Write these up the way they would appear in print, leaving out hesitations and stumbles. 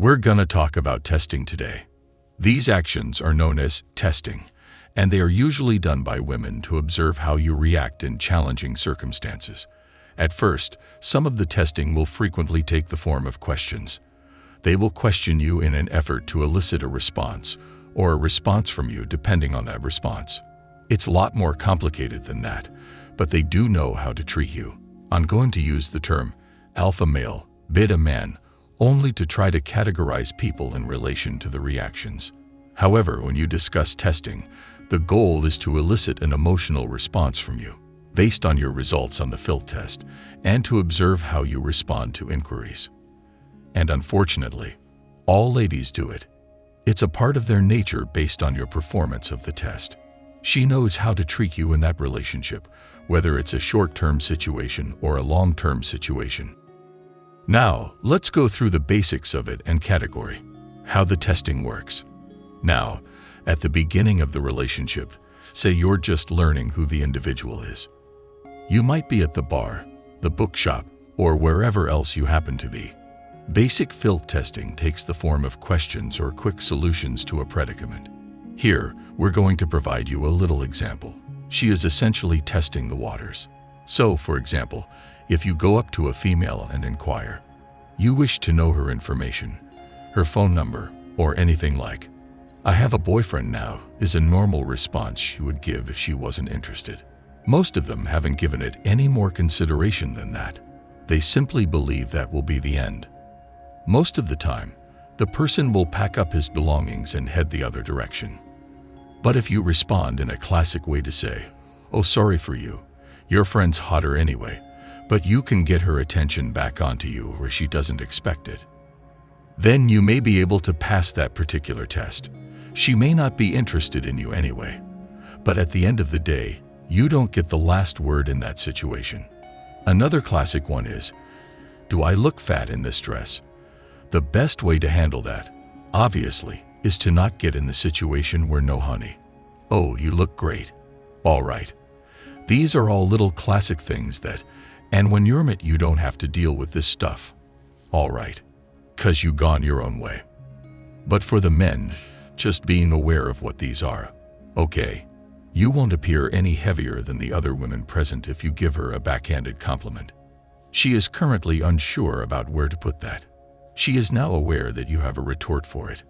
We're gonna talk about testing today. These actions are known as testing, and they are usually done by women to observe how you react in challenging circumstances. At first, some of the testing will frequently take the form of questions. They will question you in an effort to elicit a response, or a response from you depending on that response. It's a lot more complicated than that, but they do know how to treat you. I'm going to use the term alpha male, beta man, only to try to categorize people in relation to the reactions. However, when you discuss testing, the goal is to elicit an emotional response from you, based on your results on the FILT test, and to observe how you respond to inquiries. And unfortunately, all ladies do it. It's a part of their nature based on your performance of the test. She knows how to treat you in that relationship, whether it's a short-term situation or a long-term situation. Now, let's go through the basics of it and category, how the testing works. Now, at the beginning of the relationship, say you're just learning who the individual is. You might be at the bar, the bookshop, or wherever else you happen to be. Basic FILT testing takes the form of questions or quick solutions to a predicament. Here, we're going to provide you a little example. She is essentially testing the waters. So, for example, if you go up to a female and inquire, you wish to know her information, her phone number, or anything like, "I have a boyfriend now," is a normal response she would give if she wasn't interested. Most of them haven't given it any more consideration than that. They simply believe that will be the end. Most of the time, the person will pack up his belongings and head the other direction. But if you respond in a classic way to say, "Oh, sorry for you, your friend's hotter anyway," but you can get her attention back onto you where she doesn't expect it, then you may be able to pass that particular test. She may not be interested in you anyway, but at the end of the day, you don't get the last word in that situation. Another classic one is, "Do I look fat in this dress?" The best way to handle that, obviously, is to not get in the situation where "No, honey. Oh, you look great. All right." These are all little classic things that, and when you're met, you don't have to deal with this stuff. All right. 'Cause you gone your own way. But for the men, just being aware of what these are. Okay. You won't appear any heavier than the other women present if you give her a backhanded compliment. She is currently unsure about where to put that. She is now aware that you have a retort for it.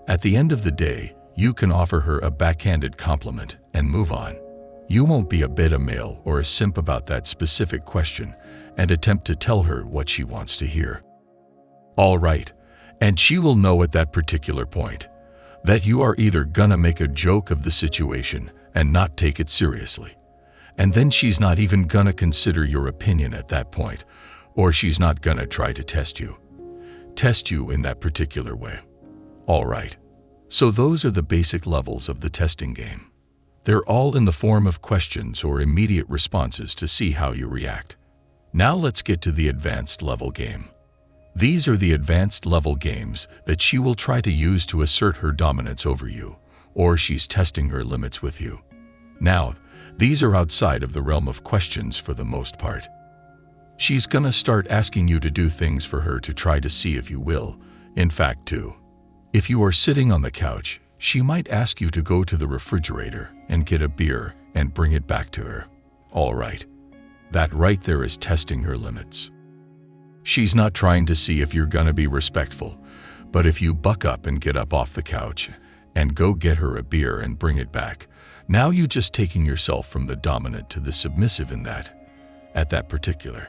At the end of the day, you can offer her a backhanded compliment and move on. You won't be a beta male or a simp about that specific question and attempt to tell her what she wants to hear. All right, and she will know at that particular point that you are either gonna make a joke of the situation and not take it seriously, and then she's not even gonna consider your opinion at that point, or she's not gonna try to test you in that particular way. All right, so those are the basic levels of the testing game. They're all in the form of questions or immediate responses to see how you react. Now let's get to the advanced level game. These are the advanced level games that she will try to use to assert her dominance over you, or she's testing her limits with you. Now, these are outside of the realm of questions for the most part. She's gonna start asking you to do things for her to try to see if you will, in fact, do. If you are sitting on the couch, she might ask you to go to the refrigerator and get a beer and bring it back to her. All right. That right there is testing her limits. She's not trying to see if you're gonna be respectful, but if you buck up and get up off the couch and go get her a beer and bring it back, now you just taking yourself from the dominant to the submissive in that, at that particular.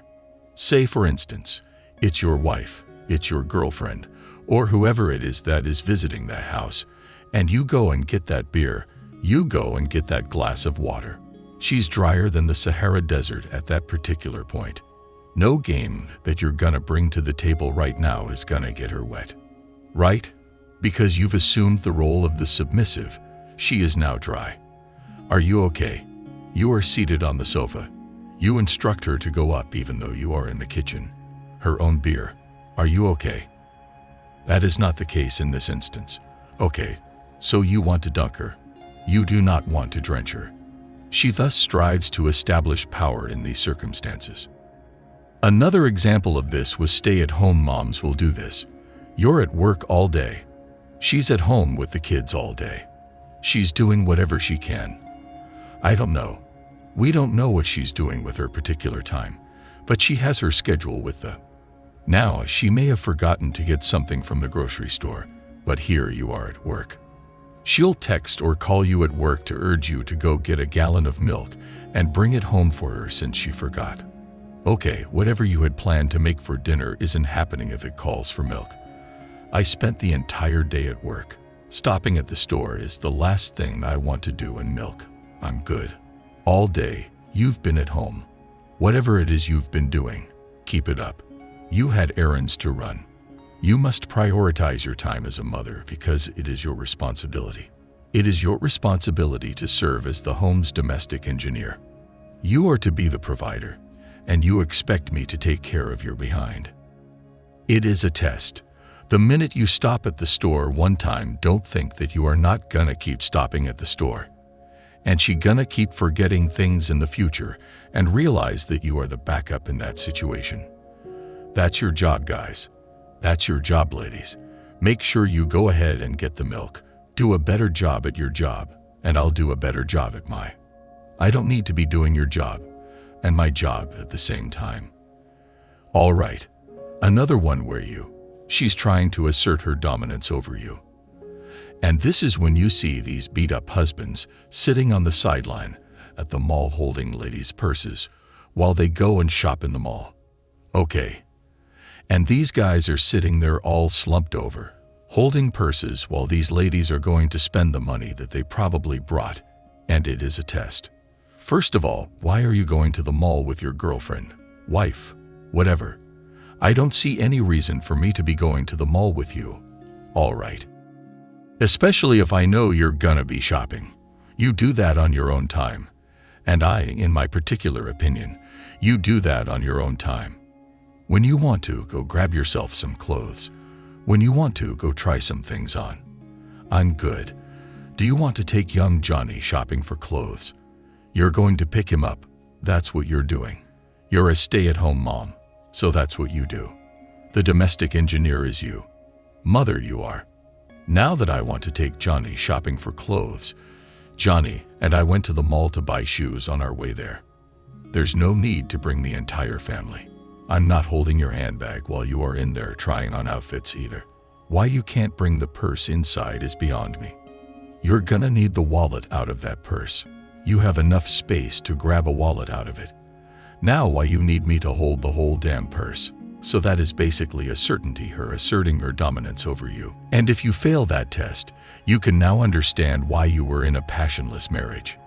Say, for instance, it's your wife, it's your girlfriend, or whoever it is that is visiting the house, and you go and get that beer, you go and get that glass of water. She's drier than the Sahara Desert at that particular point. No game that you're gonna bring to the table right now is gonna get her wet. Right? Because you've assumed the role of the submissive. She is now dry. Are you okay? You are seated on the sofa. You instruct her to go up even though you are in the kitchen. Her own beer. Are you okay? That is not the case in this instance. Okay, so you want to dunk her. You do not want to drench her. She thus strives to establish power in these circumstances. Another example of this was stay-at-home moms will do this. You're at work all day. She's at home with the kids all day. She's doing whatever she can. I don't know. We don't know what she's doing with her particular time, but she has her schedule with the. Now, she may have forgotten to get something from the grocery store, but here you are at work. She'll text or call you at work to urge you to go get a gallon of milk and bring it home for her since she forgot. Okay, whatever you had planned to make for dinner isn't happening if it calls for milk. I spent the entire day at work. Stopping at the store is the last thing I want to do in milk. I'm good. All day, you've been at home. Whatever it is you've been doing, keep it up. You had errands to run. You must prioritize your time as a mother because it is your responsibility. It is your responsibility to serve as the home's domestic engineer. You are to be the provider, and you expect me to take care of your behind. It is a test. The minute you stop at the store one time, don't think that you are not gonna keep stopping at the store. And she gonna keep forgetting things in the future and realize that you are the backup in that situation. That's your job, guys. That's your job, ladies. Make sure you go ahead and get the milk. Do a better job at your job, and I'll do a better job at mine. I don't need to be doing your job and my job at the same time. All right, another one where she's trying to assert her dominance over you. And this is when you see these beat-up husbands sitting on the sideline at the mall holding ladies' purses while they go and shop in the mall. Okay. And these guys are sitting there all slumped over, holding purses while these ladies are going to spend the money that they probably brought, and it is a test. First of all, why are you going to the mall with your girlfriend, wife, whatever? I don't see any reason for me to be going to the mall with you. All right. Especially if I know you're gonna be shopping. You do that on your own time. And in my particular opinion, you do that on your own time. When you want to, go grab yourself some clothes. When you want to, go try some things on. I'm good. Do you want to take young Johnny shopping for clothes? You're going to pick him up. That's what you're doing. You're a stay-at-home mom, so that's what you do. The domestic engineer is you. Mother you are. Now that I want to take Johnny shopping for clothes, Johnny and I went to the mall to buy shoes on our way there. There's no need to bring the entire family. I'm not holding your handbag while you are in there trying on outfits either. Why you can't bring the purse inside is beyond me. You're gonna need the wallet out of that purse. You have enough space to grab a wallet out of it. Now why you need me to hold the whole damn purse? So that is basically a certainty, her asserting her dominance over you. And if you fail that test, you can now understand why you were in a passionless marriage.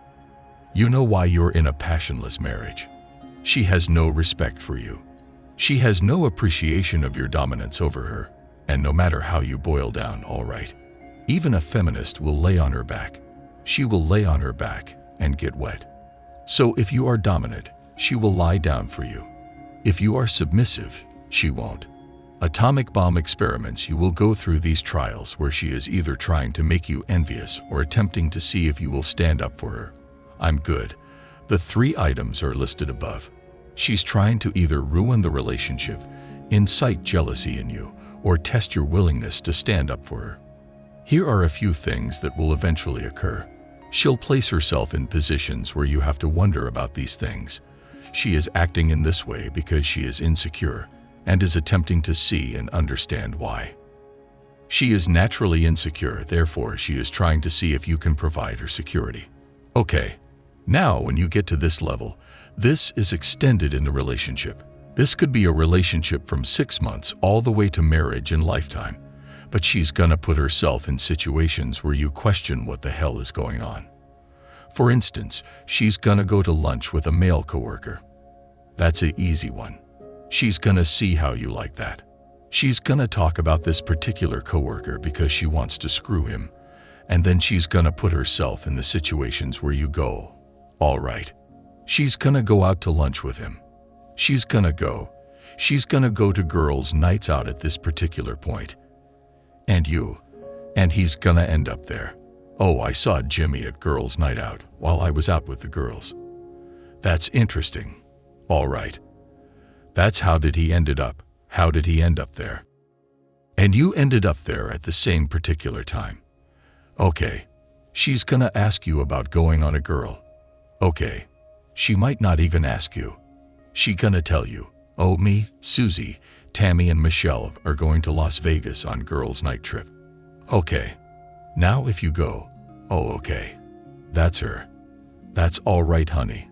You know why you're in a passionless marriage. She has no respect for you. She has no appreciation of your dominance over her, and no matter how you boil down, all right. Even a feminist will lay on her back. She will lay on her back and get wet. So if you are dominant, she will lie down for you. If you are submissive, she won't. Atomic bomb experiments, you will go through these trials where she is either trying to make you envious or attempting to see if you will stand up for her. I'm good. The 3 items are listed above. She's trying to either ruin the relationship, incite jealousy in you, or test your willingness to stand up for her. Here are a few things that will eventually occur. She'll place herself in positions where you have to wonder about these things. She is acting in this way because she is insecure and is attempting to see and understand why. She is naturally insecure, therefore she is trying to see if you can provide her security. Okay, now when you get to this level, this is extended in the relationship. This could be a relationship from 6 months all the way to marriage and lifetime. But she's gonna put herself in situations where you question what the hell is going on. For instance, she's gonna go to lunch with a male coworker. That's an easy one. She's gonna see how you like that. She's gonna talk about this particular coworker because she wants to screw him. And then she's gonna put herself in the situations where you go, all right. She's gonna go out to lunch with him. She's gonna go to girls' nights out at this particular point. And he's gonna end up there. Oh, I saw Jimmy at girls' night out while I was out with the girls. That's interesting. All right. That's how did he end up there? And you ended up there at the same particular time. Okay, she's gonna ask you about going on a girl. Okay, she might not even ask you. She gonna tell you, oh, me, Susie, Tammy, and Michelle are going to Las Vegas on girls' night trip. Okay, now if you go, oh, okay, that's her. That's all right, honey.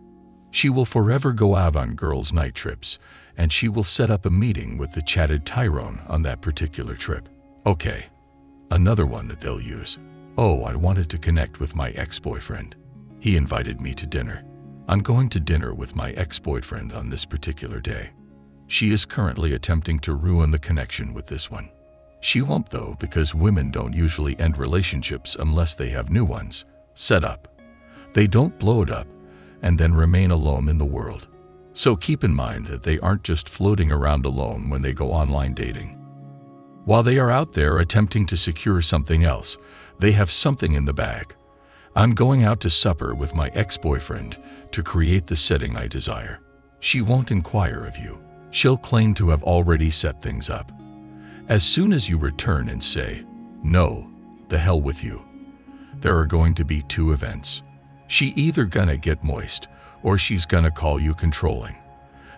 She will forever go out on girls' night trips, and she will set up a meeting with the chatted Tyrone on that particular trip. Okay, another one that they'll use. Oh, I wanted to connect with my ex-boyfriend. He invited me to dinner. I'm going to dinner with my ex-boyfriend on this particular day. She is currently attempting to ruin the connection with this one. She won't though, because women don't usually end relationships unless they have new ones set up. They don't blow it up and then remain alone in the world. So keep in mind that they aren't just floating around alone when they go online dating. While they are out there attempting to secure something else, they have something in the bag. I'm going out to supper with my ex-boyfriend to create the setting I desire. She won't inquire of you. She'll claim to have already set things up. As soon as you return and say, no, the hell with you, there are going to be two events. She either gonna get moist or she's gonna call you controlling.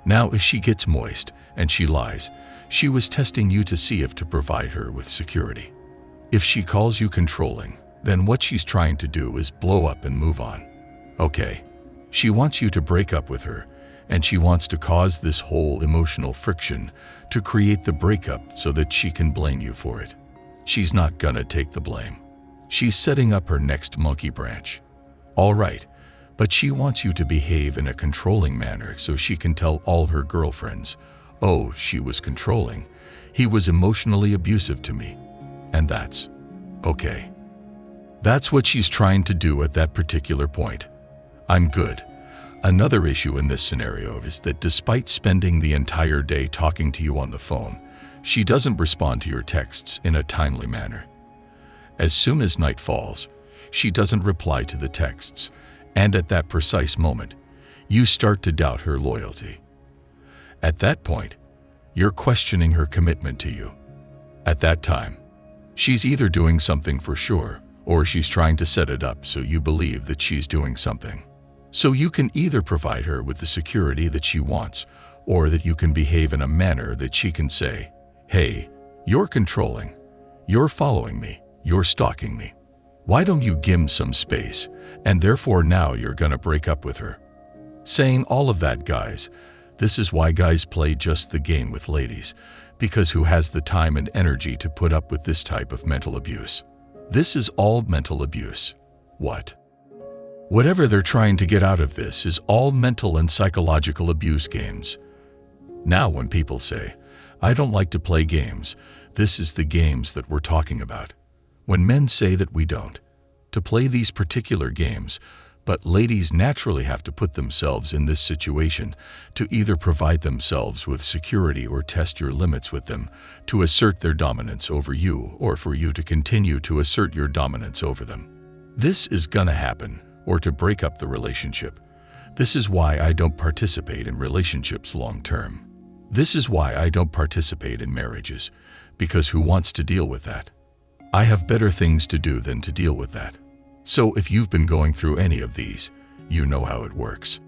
Now, if she gets moist and she lies, she was testing you to see if to provide her with security. If she calls you controlling, then what she's trying to do is blow up and move on. Okay, she wants you to break up with her, and she wants to cause this whole emotional friction to create the breakup so that she can blame you for it. She's not gonna take the blame. She's setting up her next monkey branch. All right, but she wants you to behave in a controlling manner so she can tell all her girlfriends, oh, she was controlling. He was emotionally abusive to me. And that's okay. That's what she's trying to do at that particular point. I'm good. Another issue in this scenario is that despite spending the entire day talking to you on the phone, she doesn't respond to your texts in a timely manner. As soon as night falls, she doesn't reply to the texts, and at that precise moment, you start to doubt her loyalty. At that point, you're questioning her commitment to you. At that time, she's either doing something for sure, or she's trying to set it up so you believe that she's doing something. So you can either provide her with the security that she wants, or that you can behave in a manner that she can say, hey, you're controlling, you're following me, you're stalking me. Why don't you give some space, and therefore now you're gonna break up with her. Saying all of that, guys, this is why guys play just the game with ladies, because who has the time and energy to put up with this type of mental abuse? This is all mental abuse. What? Whatever they're trying to get out of this is all mental and psychological abuse games. Now when people say, I don't like to play games, this is the games that we're talking about. When men say that we don't, to play these particular games, but ladies naturally have to put themselves in this situation to either provide themselves with security or test your limits with them, to assert their dominance over you or for you to continue to assert your dominance over them. This is gonna happen, or to break up the relationship. This is why I don't participate in relationships long term. This is why I don't participate in marriages, because who wants to deal with that? I have better things to do than to deal with that. So if you've been going through any of these, you know how it works.